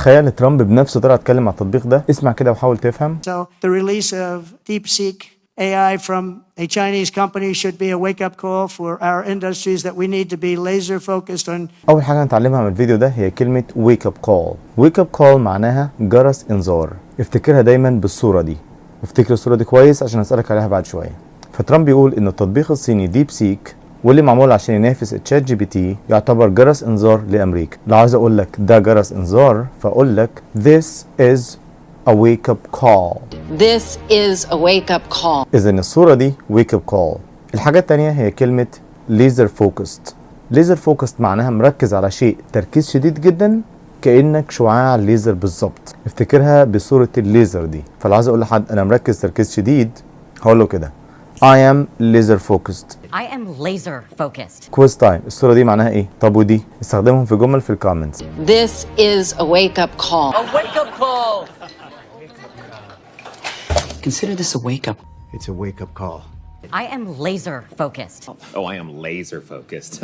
تخيل ترامب بنفسه طلع اتكلم على التطبيق ده. اسمع كده وحاول تفهم. So the release of DeepSeek AI from a Chinese company should be a wake-up call for our industries that we need to be laser focused on. اول حاجه هنتعلمها من الفيديو ده هي كلمه wake up call. wake up call معناها جرس انذار. افتكرها دايما بالصوره دي، وافتكر الصوره دي كويس عشان اسالك عليها بعد شويه. فترامب بيقول ان التطبيق الصيني ديب سيك واللي معمول عشان ينافس تشات جي بي تي يعتبر جرس انذار لامريكا. لو عايز اقول لك ده جرس انذار فاقول لك this is a wake up call. This is a wake-up call. إذا الصورة دي wake up call. الحاجة التانية هي كلمة laser focused. laser focused معناها مركز على شيء تركيز شديد جدا كأنك شعاع الليزر بالظبط. افتكرها بصورة الليزر دي. فلو عايز أقول لحد أنا مركز تركيز شديد هقول له كده I am laser focused. I am laser focused. quiz time. الصورة دي معناها إيه؟ طب ودي؟ استخدمهم في جمل في الكومنتس. This is a wake-up call. A wake-up call! Consider this a wake-up. It's a wake-up call. I am laser focused. Oh, I am laser focused.